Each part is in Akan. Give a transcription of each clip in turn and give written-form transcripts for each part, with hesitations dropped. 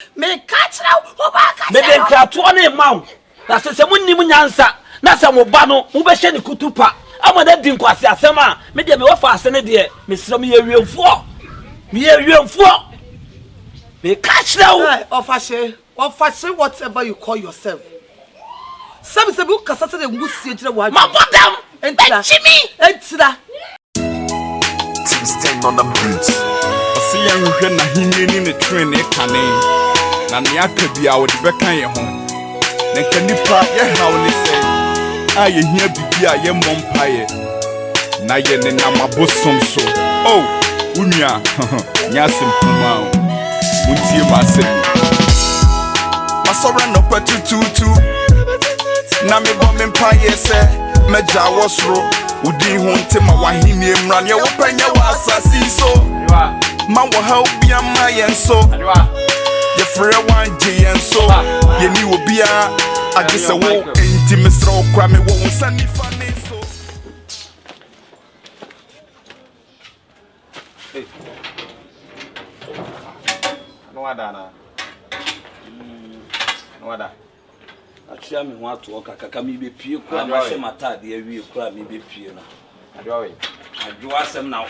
Me catch now, Obaka. Me den kratoa ma. Na se munnim nyansa, na se mo ba no, mo be hye ne kutupa. Amada di nkwase asem a, me de me wofa ase ne de, me sira me yewiemfo. Me yewiemfo. Me catch now. Ofashe whatever you call yourself. Some say you kasa say ngusie jira wa. Ma bodam. Entira. Stand on the beach. See ya hwe na hinni ne train e kane. Na ne aka bia wo de bekan ye ho. Na kanipa ye haw ne say. Aye hia bibia ye mompaye. Na ye ne na mabosom so. Oh, unia. Nya simpuma. Muntie ma se. Masora no patututu. Na me bo me mpaye se. Meja wosro. Udi hunte ma wahini emran ye wopanya wa asasi so ma wo ha obi ama yen so ye frɛ wanje yen so ye ni obi a agese wo enti mesra okra me wo nsani fa ne so no wada Achia me ho ato kaka mi be pie kura ma hye matade awie kura mi be pie na adwo asem na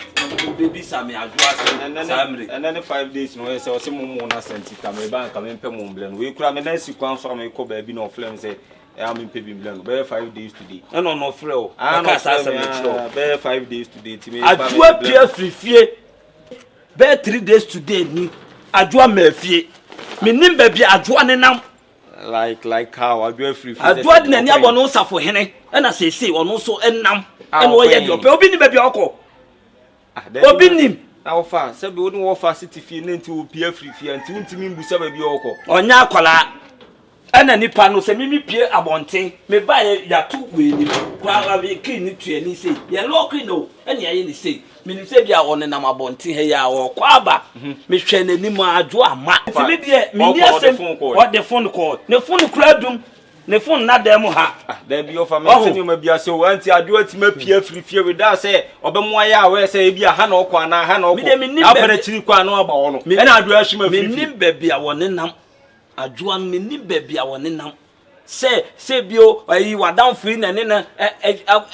baby sami adwo asem samre and then 5 days no say o se mo na senti ka me ban ka me pɛ mo mblen we kura me na si kwan so me ko ba bi na oflem say I am pe bi mblen be 5 days today no frɛ o ka sa asem e be 5 days today ti me adwo pie frifie be 3 days today ni adwo ma fie me nim ba bi adwo ne nam like how adwo free adwo de nani abo no safo hene na sese ono so enam ene wo ye de ope obi ni ba bi okọ obi nim na wo fa se bi wo ni wo fa city fie na nti wo pie free fie nti ntimi mbu se ba bi okọ onya akola ena nipa no se mimi pie abonten me ba ya tu we ni kwa ba bi kin ni tue ni se ye lokri no ene ye ni se mini se bia won nam abonten he ya wo kwa aba me hwe nanim adwo ama ti me de mini asem what the phone call ne phone kura dum ne phone na dem ha da bi ofa me se ni ma bia se wo anti adwo atima pie frifie we da se obemwa ya we se bia ha na okwa na ha na okwa abere chiri kwa na oba wo no ena adwo ahima frifie menim ba bia won nam adwo an menim ba bia won nam se bio ayi wadan free na ne na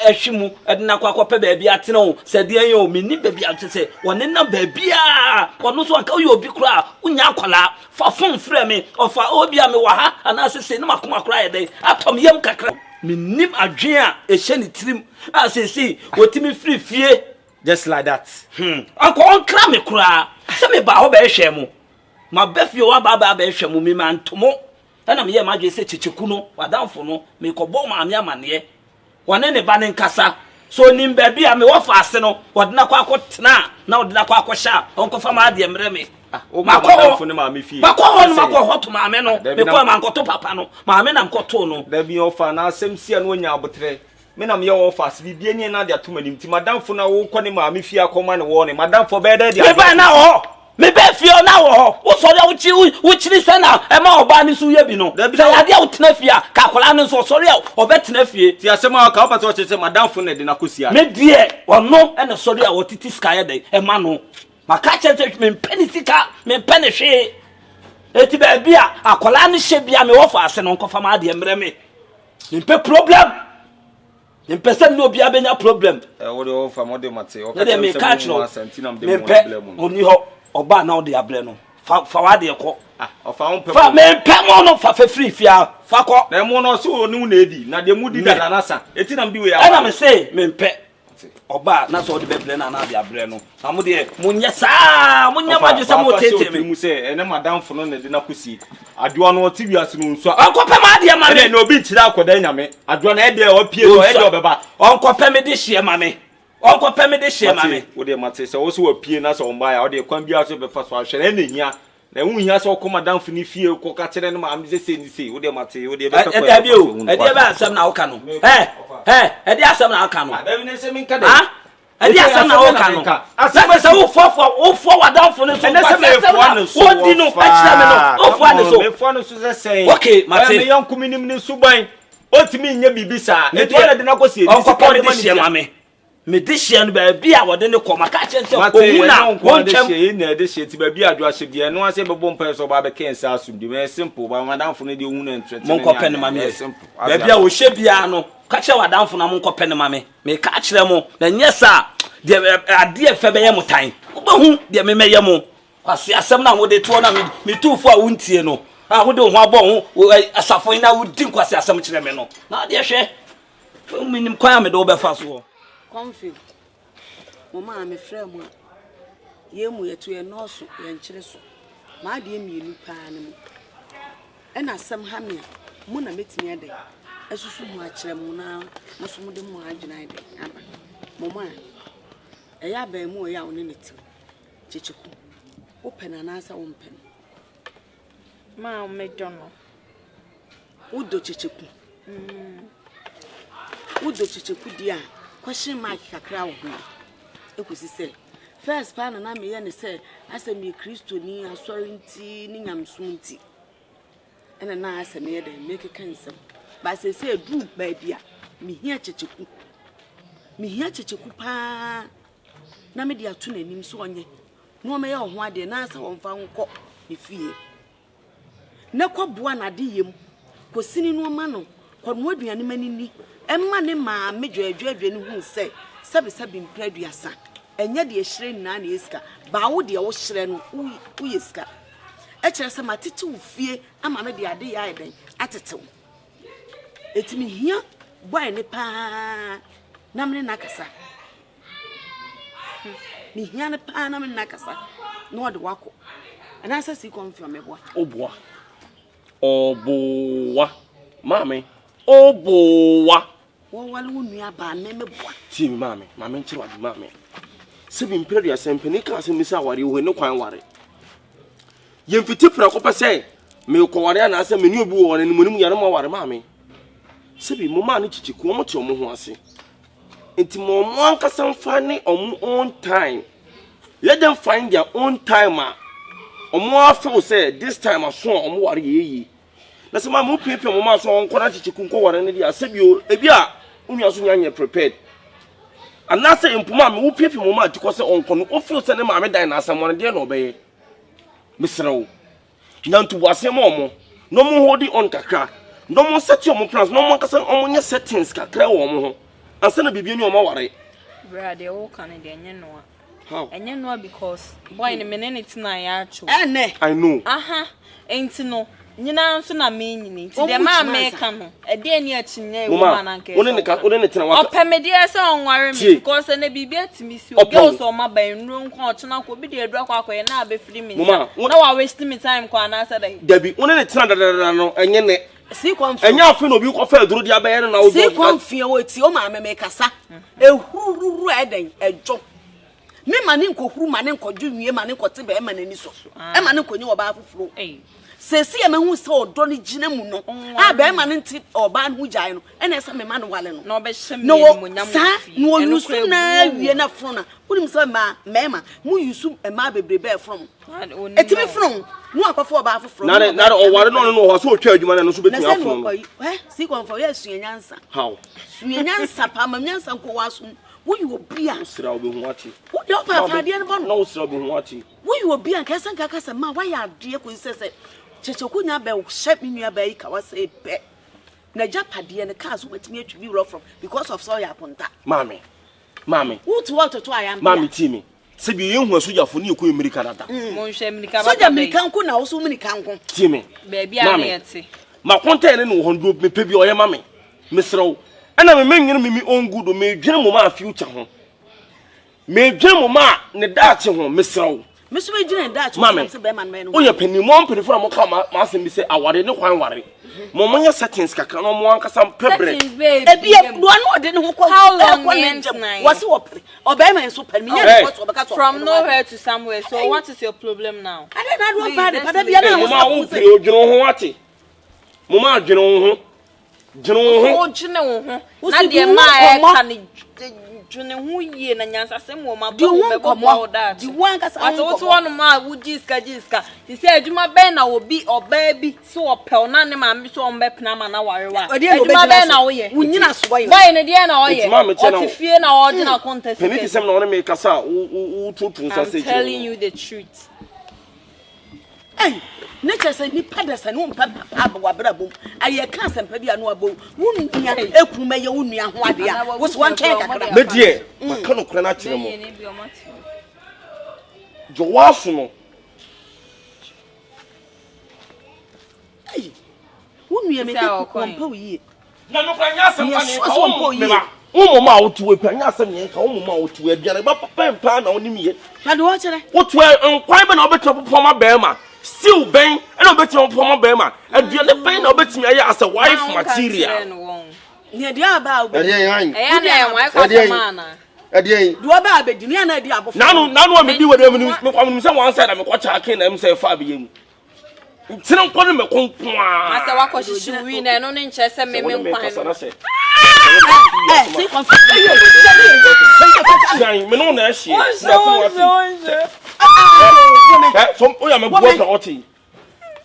ehwimu edina kwa kwa pe ba bia atene o se de en o menim ba bia se won nam ba bia won so aka yo obi kura unya akola fa fon frɛ me ofa obi a me wa ha ana se ne makoma kura ye dey atom yam kakra menim adwen a ehye ne trim a se wotimi free fie just like that anko on kra me kura se me ba ho ba ehwe mu ma befie wa ba ehwe mu me mantomo ana me ye madwe se chichiku no wadanfo no me kɔbɔ ma me amane wone ne ba ne nkasa so nim ba bia me wo fa ase no wodena kwa akotena na wodena kwa akɔhya onkofa ma ade mre me wadanfo ne ma me fie makɔ no makɔ hoto ma me no me kɔ ma nkoto papa no ma me na nkoto no da bi ofa na asem sia no nya abotre me na me ye wo fa ase bibie ni na de atoma nim ti madanfo na wo kɔ ne ma me fie akɔma ne wo ne madanfo be da de me ba na ho me be fie na wo wo so ya wo chiri se na e ma oba ni so ye bi no se ya de wo tena fie ka akola ne so sori a obetena fie ti asema ka opata wo chese madanfo na de na kosia me die ono e na sori a wo titi sky de e ma no maka chese me penisika me penehwe eti ba bia akola ne hye bia me wo fa ase no nkofa ma de mre me pe problem in person no bia benya problem wo de wo fa mo de mate o ka me catch no me pe oni ho oba na o de abre no fa wa de ko ofa on pe fa me pe mo no fa free fia fa ko na mo no so onu na edi na de mu di da na sa eti na mbi we ya na me say me pe oba na so de bebre na de abre no na mo de munye sa munye ma je sa mo tete me mu say ene madam fo no na de na kusi aduo no ti wiase no nso onko pe ma de ma me na obi nchira akoda nyame aduo na e de o pie o e de obeba onko pe me de hie ma me onko pe me de hie ma me wo de mate se wo so wa pie na so mba ya wo de kwan bia so be fa so ahwe na hia na hu hia so ko madam fo ni fie ko ka kire no ma me se ni se wo de mate wo de be ka kwa e de ba asem na wo ka no e de asem na wo ka no da bi ne se min ka de e de asem na wo ka no asem se wo fo wadam fo ne so ne se me fo ne so wo di no e kire me no wo fo ne so me fo ne so se sei okay mate me yan kuminim ni suban otimi nya bibisa e to na de na ko se onko pe me de hie ma me me this year no be a wode ne koma ka chenche ohuna won twem na de she ti ba bi adwo ahye de no ase bebo mpa so ba be kensa asumdi me simple ba madamfo ne de ohuna entreten mon kope ne mame simple ba bia wo hye bia no ka che wadamfo na mon kope ne mame me ka kire mo na nyesa de ade efe be ye motan obahu de me meye mo kwase asem na wo de to na me tufo a wontie no a wo de ho abo ho asafo ina wo din kwase asem kire me no na de hwe minim kwa me do be fa so Confion. Mama me frɛ mu. Ye mu yeto ye nɔɔso ye nkyere so. Ma de mienu paa ne mu. Ɛna asɛm ha me mu na metimi ade. Asusu mu akyerɛ mu na muso mu de mu adwena ade. Aba. Mama. Ɛya ba mu ya wo ne neti. Kyekyeku. Wo pɛ na na asa wo mpɛ. Ma me dono. Wo do kyekyeku. Wo do kyekyeku dia. Question mark kakra wo ho. Ekusi se first pa na me ye ne se asem ye Kristo ni asori nti ni nyamsum nti. Ena na asem ye den make kansem. Ba se du ba bia me hia kyekyeku. Me hia kyekyeku pa na me dia to nanim so onye. No me ye ho ade na asa won fa nko ne fie. Na kwaboa na de yem. Kosini no ma no. Kwano aduane manini. Emma ne ma medwadwadwa ne hu se sabi mpraduasa enye de ehire nna na eska ba wo de wo hire no wo yeska e kire se matete wo fie ama me de ade ya eden atetew etimi hia boy ne pa na me na kasa mi hia ne pa na me na kasa no de wako ana sa si Confion me boa oboa mame oboa wale wonu aba me boa ti mi mame nchiri wadi mame se bi mpere ya sempe ni ka se mi sa ware wo ne kwan ware ye mfiti pra ko pese me ko ware na ase me ni obi wo ne mo nim yare mo ware mame se bi mo ma ne chichiku mo te mo ho ase enti mo ankasa mfa ne own time let them find their own time omo afo say this time aso omo ware yeyi na se ma mo piepie mo ma so onko na chichiku nko ware ne dia se bi o ebi a unya so nyanye prepared anase impuma me wo piepie mo ma tikose onko no ofio se ne ma me dan na asamo ne de na obeye misrewo nantu wase mo no mo hold on kakra no mo set your plans no mo kasa omo nye settings kakra wo mo ho ansa na bibia ni o ma ware brother wo kan de enye no how enye no because boy ne menene na ya acho I know aha enti no nyina nso na me nyini ti de ma me ka no e de ani achinya e wo ma na nke one ne tena wa opemede ese onware me because na bibia timi si o girls o ma ban nru nko ochena ko bi de edu akwa na abefiri me na wa waste me time kwa na asa dai dabi one ne tena dadada no enye ne si Confion enya afi no bi ko fa eduro dia baye na wo si Confion wo ti o ma me kasa ehururu eden ejo me mane nkohuru mane nkoju wie mane nkote be ma nani so e mane nkonyi wo ba afufuro sesi ya mehu se odo ne gina mu no a be ma ne nti oba no gyae no ene se me ma no wale no no be hye me mu nyam no yusu na wie na frona unim se ma mema mu yusu e ma bebrebe e from etimi from no akofo oba afufuro na o ware no ho so otwa adwuma na no so betia afro no si Confion ya suenyansa how suenyansa pa ma nyansa nko waso wo yi obi a sira obi hu ati wo de opa afade ne bo no sira obi hu ati wo yi obi a kasa kasa ma wa ya ade ko sese Kyekyeku nya be shep me nua be ka wase pe na japade ne ka so watimi atwi rough from because of so ya ponta mame what to I am mame timi se bi ye hu asujafo ne ko America dada mo nhwe America ba soja America nko na wo so America nko timi be bia na yete ma konta ne no hondo me pe bi oye mame mesrew ana me menyin me on good me dwene mo ma future ho me dwene mo ma ne daate ho mesrew Miss Regina that was be man men. Oh, your penny mom penny for come ask me say aware no kwan ware. Momonya settings kakra no mo anka sam pebre. E bia do no de no ko how long was o be man so penny from nowhere to somewhere. So what is your problem now? I don't know bad bia na mo ma wo pere odwene ho ate. Mo ma adwene ho. Dwene ho. O dwene ho. Na de ma e ka ni dwene ho yie na nyansasem wo ma di ba wo bo that di wan kasa what to one ma wo jiska ti say adwuma ben na obi oba bi so opel na ne ma me so ombe pena ma na warewa adwuma ben na wo ye wunyina so boy ne de na wo ye o fie na wo gina contest penity sem na wona me kasa wo tutun sa say I'm telling you the truth. Hey, nature say ni padasa no papa abwa brabom aye kan sempa bia no abo wunya ekuma ye wunua ho ade a wo so wan twen kakra me die maka no kora na kire mo jo wafu no hey wunua me de kompa wiye na no kora nya sem pa ne ka wo ma wotu e pa nya sem yen ka wo ma wotu e biare ba papa na oni miye na do chere wotu e nkwan be na obeto popoma be ma still ben and obeto popoma be ma aduane ben na obetimi aye as a wife material ne dia ba obe na e wan kwa mana adien do ba abedi ne na di abofo nanu me di wede me kwam se wan side na me kwa cha ken na me se fa be yemu tinu kwani me konkwa asa wako shishiwi na no ne nche se me nkwan say conflict me no na hie so o ya me go pra oti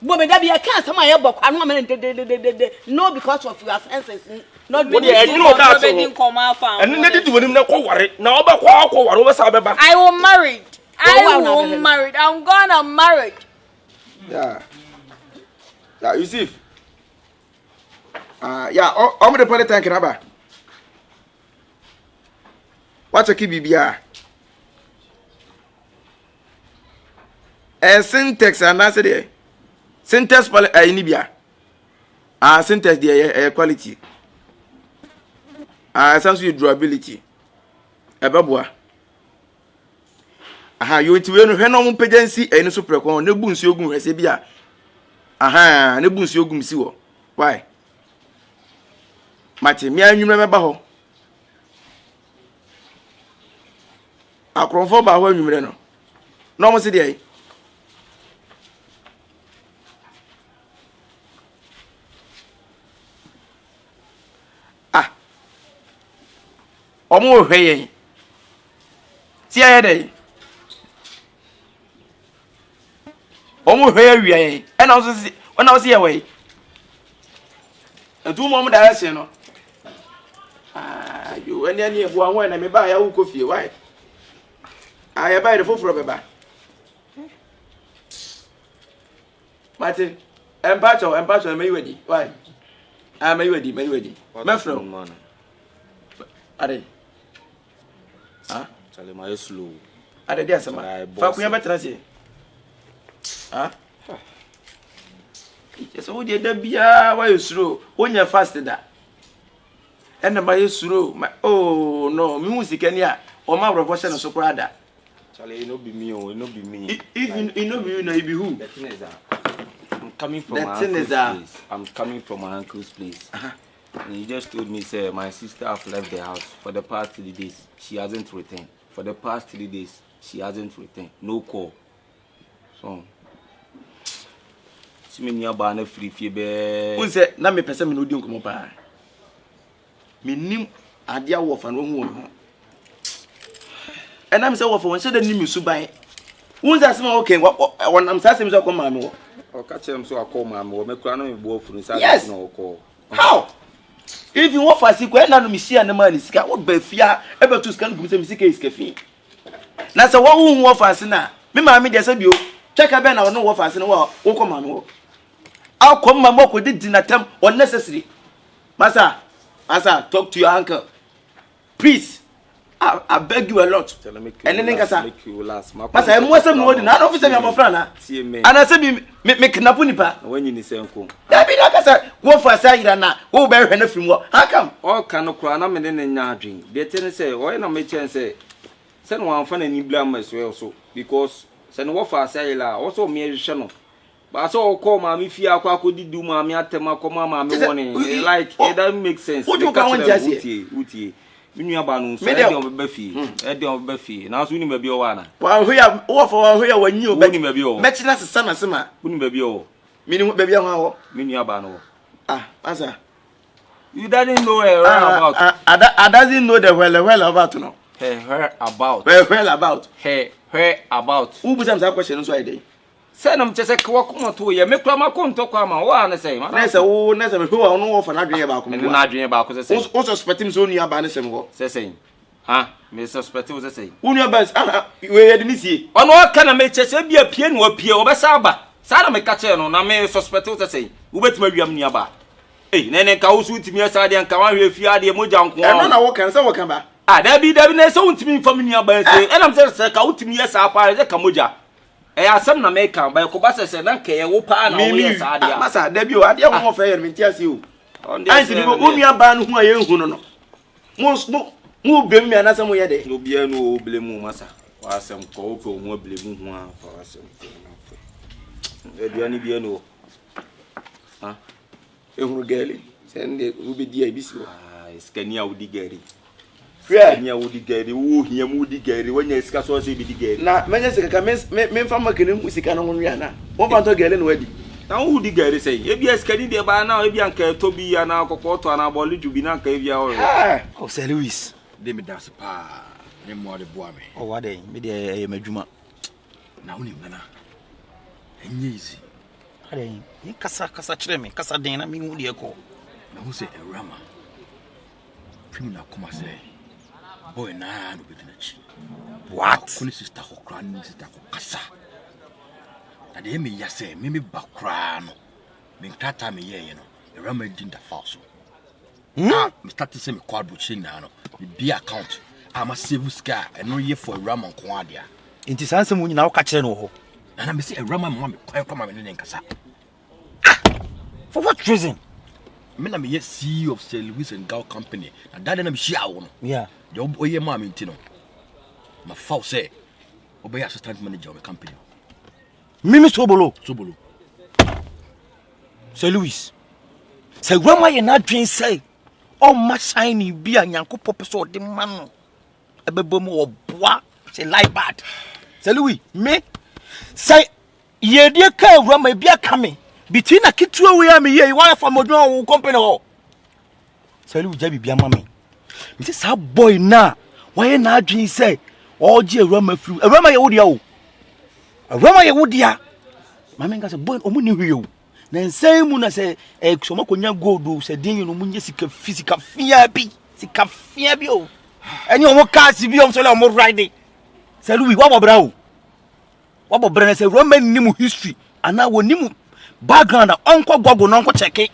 bo me da bia kan sama ye bokwa no me de no because of your senses not what you know that and ne di wonim na kwa ware na oba kwa ware oba sa beba I will married I'm gonna married yeah Yusuf yeah o me de pale tank na ba wacha ki bibia syntax anase de syntax pale ni bia syntax de quality sense of durability ebeboa yo ntiwe no hwe no mo pagancy eni so prekon na bu nsu ogum hwese bia na bu nsu ogum si wo why mate mi anwumre meba ho akronfo ba ho anwumre no no mo se de omo hwe yen ti aye dey omo hwe awia yen e na so se ye we entu mo da se no yo eni ebu anwo na me ba ya wo kofie why aye ba ire foforo beba mate empacho me wedi why me wedi me fro are Chale my slow. Ade dia sama. Fa kunya betra se. So wo de da bia wa yesuro, wonya fast da. Ena ma yesuro, oh no, mi hu sika ni a, o ma bro hye no so kura da. Chale no be me o, no be me. If you know be you na you be who? The thing is that I'm coming from my uncle's place. And he just told me, say, my sister have left the house for the past 3 days. She hasn't returned. For the past 3 days, she hasn't returned. No call. So, see me near Bana free fever. Who said, na me person me no di nkomo pa. Me nim adia wo fa no hu ho. And I'm say wo fa won say da nim su ban. Who say asema okay, won am say asema so ko ma me wo. O ka chem so akọ ma me wo me kura no me bo furu say no call. How? If you want for sika na no me sia na ma ni sika wo ba fia e ba tu sika no gumse me sika iska fi na se wo hu wo fa na me ma me de se bio cheka be na wo no wo fa na wo ko ma no akọ ma mo ko di na tem unnecessary masa talk to your uncle please. I beg you a lot. And then nkasa masa e mo asem no di na no officer me amofra na ana se bi me knapu nipa when you ni se nko da bi na kasa wo fa sa ira na wo be hwe na firi wo how come all kan no kura na me ne nya adwen de te say o na me chen say no wan fa na ni bla ma so because se no wo fa sa ira o so me hwe no ba so call ma me fi akwa akodidu ma me atema akoma ma me woni like it doesn't make sense. What you can want utie Minu abanu so e de on be fi na so uni ba bi o wa na wa hwe wo fa wa hwe wa nyi o uni ba bi o me china sesa na sema uni ba bi o minu ba bi ho awo minu abanu asa you didn't know about I doesn't know the well about no Where about? Where about? Where about? Who was that question so I day? Send them to say, come to you, make my conto come on, say, Nessa, oh, Nessa, who are no for not dream about, and not dream about, also suspect him so near Banisham. Saying, ah, Mr. Suspect was saying, who your best, you didn't see. On what can I make chess be a piano or Pio over Saba? Sada me catch on, I may suspect to say, who bet me nearby. Eh, Nene Kaus with me aside and come if you are the Mojang. I don't know what can someone come back. Ah, there be the own to me from nearby, and I'm just out to me as a part of the Kamuja. I some na make by Kobasa said, okay, open me, Massa, debut, I don't want fair me tell you. I see only a ban who I am who no. Most move bring me another way day. No be no blame, Massa. Or some cocoa, more blame for us. Any be no. Huh? You girlie, send it will be dear Bissell. It's Kenya would get it. Kenya would get it. Who here would get it when you discuss what they get. Now, men from a canoe with Sika Bonee. One to get in wedding. Now, who did get it say? If you are scanning there by now, if you are Toby and our Cocoto and our body to be not cave your oh, Sir Louis, they me that's a pa, no more the boy. Oh, what day? Maybe I am a Juma. Now, Nana. And easy. Hey, Casa Treme, Casa DAINA, me would you call? Now, who say Awurama? Criminal come say, boy, nah, no business. What? Sister Hokran, Sister Casa. And they may say, maybe background. Mean Tata me, you know, Awurama didn't false. Ah, Mr. Tissy quad butching now, be account. I'm a civil scar and no year for Awurama Quadia. It is handsome when you now catch no. And I'm saying Awurama want me quite come in Casa. For what reason? I am yet CEO of Sir Louis and Gal Company, and that I'm sure. Yeah, your boy, mammy, Tino. My foul say, obey assistant manager of the company. Mimi Sobolo. Sir Louis. Sir Grandma, you're not dream say, oh, my shiny be a yanko purpose or the man. A bebomo or bois, say lie bad. Sir Louis, me say, ye dear car, Grandma be a coming. Between a kid to where me here, one from a company. Sir Louis, Jabby be a mammy. Mrs. How boy now, why not dream say, oh, dear Rama flew, a Rama Yodio. A Rama Yodia. Mammy got a boy or money. Then say, Muna say, Exomoconia go do, said Ding, Munisika physical fear be, Sika fear be. And you won't cast if you also more riding. Sir Louis, what about what about Brennan? Say Roman Nimu history, and now when Nimu background, Uncle Gogo, Uncle check it.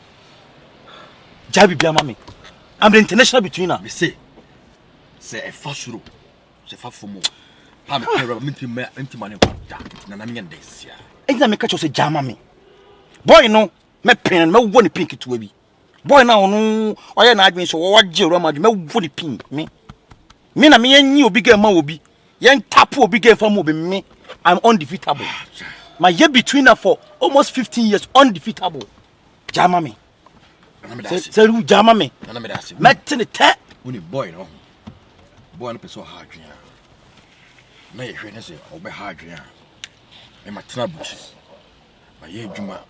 Jabby be a mammy. I'm the international between us. Say a fast room, say far for more. I'm a pair of minty money, and this year. Ain't that me catch you say jammy? Boy, no, me pen and me one pink to be. Boy, now, no, I ain't admin so what Jerome, me one pink, me. Me na me and you bigger man will be. Young tapo bigger from will be me. I'm undefeatable. My year between us for almost 15 years, undefeatable. Jama me. Say who jama me? Met in the tap. When boy, no. Boy, no so hard. May I say, obey hard. And my troubles. My year Juma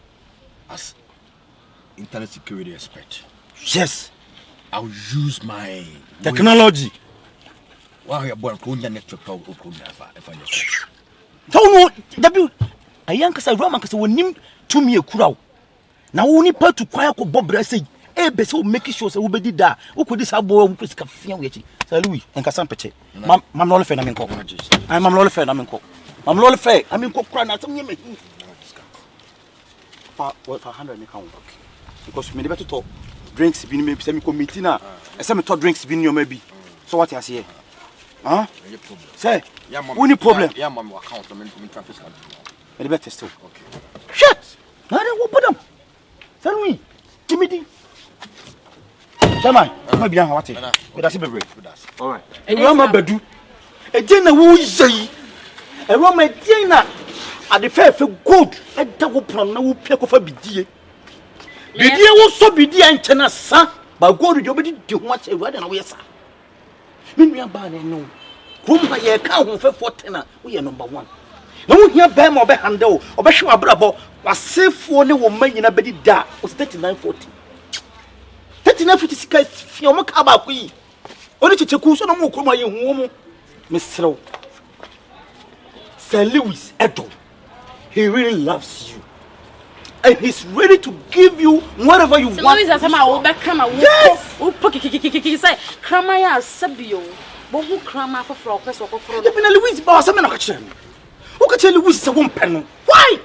as internet security expert. Yes. I'll use my technology. Why are born Konya network if I don't know. W. A young Roman because when him to me a crowd. Now only part to quiet Bob Brassy. Eh, Besso make sure so we did that. Who could this have boy who could feel waiting? Sir Louis and Cassampete. Mam Lollifer, I'm in cock. I'm Lollifer, I'm in cock. I'm Lollifer, I'm in cock crying out to me. For 100 account. Because we never to talk. Drinks been maybe semi committee now. A semi talk drinks been your maybe. So what you say? Huh? Say, only problem. Yeah, my account. I'm in traffic. The better still. Okay. Shut! Now they will put them. Tell me. Give me the. Come on. Maybe I'm what? That's a baby. All right. And Rama Bedu. A dinner who say. A Rama dinner. At the fair for good. A double plan. No pick of a bidia. Bidia will so be dear and tenor, son. But go to your body too much a wedding away, sir. When we are bad, no. Whom by a cow for 14, we are number one. No, here, Bam or Behando, or Bashua Bravo, was safe for no woman in a bedi da, was 3940. 3946 Fioma Kaba, we only to Kuso no more, my young woman. Mr. Sir Lewis Edo, he really loves you. And he's ready to give you whatever you want. Lewis, yes! Say, Kramaya Sabio. But who crama for frocks or for Louis boss? I'm not a chum. Who can tell Louis is a woman? Why?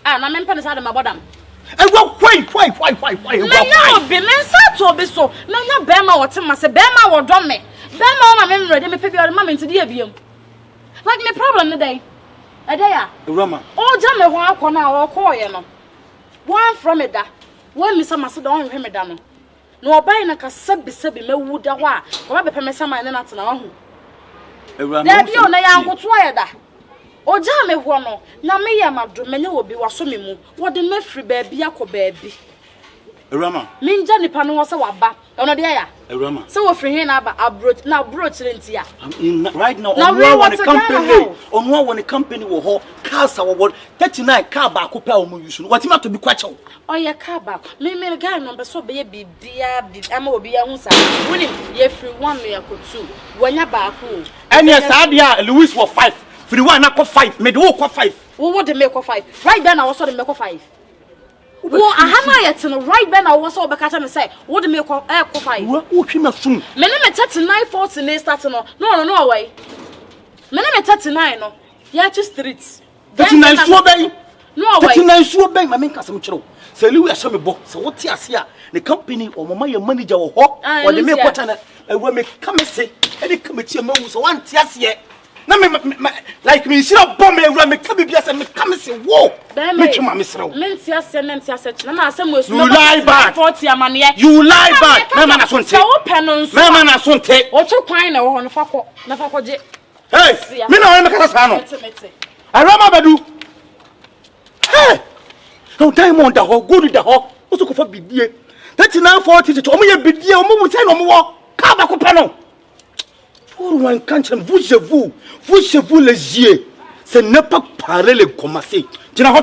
And I'm empanada out of my bottom. And why? No, be men to be so. Nanya Bema or Tim must say Bema or Domme. Bema, my memory, they may pay your mammy to the avium. Like me problem today. A day, Rama. Oh, Jammy, one corner or coil. One from it, one Miss Macedon, him down. No, buying a cassette be said, me wood a wa, or be permit some man not know. There be on a young what's wired. Oh, Jammy, one, now me, my dominion will be was swimming. What the Meffrey baby, baby. Rama. Mean Johnny Pan was a wabba, on a day. Rama. So for him, I brought now brought it into ya. Right now, now we want a company. On one when a company will hold cars our word 39 car back up. What's not to be quite so? Oh, your car back. Me, a guy number so baby, dear, Emma be a hunsa. Winning, ye free 1 million could 2. When you're back home. And yes, Adia, Louis was 5. For the one, I got 5. Made walk 5. What the make of 5? Right then, I was on the make of 5. Well, I have yet to right then. I was all back at and say, what the make of air coffee? What came up soon? Men are 39 they starting no way. Men are 39 no. Yeah, just streets. 39 so bay. No way. 39 so bay, my main customer chiro. Say Louis show me book. So what here? The company or mama your manager or hawk or the make what and when me come and say, any committee moves so one tears here. Na me like me see a bomb me run me come be and me come say whoa me chuma me sro men tia se na asem we you lie back 40 amane you lie back me man asonte me man asonte o to kwan na wo ho na fa ko je hey me na we me kasa sa no Awurama badu hey no diamond da ho good da ho o so ko fa bidie 3940 to o mo ye bidie o mo say no mo wo ka ba ko pe no pour one cancer vous les yeux, ce n'est pas parler les commencer. Tu n'as pas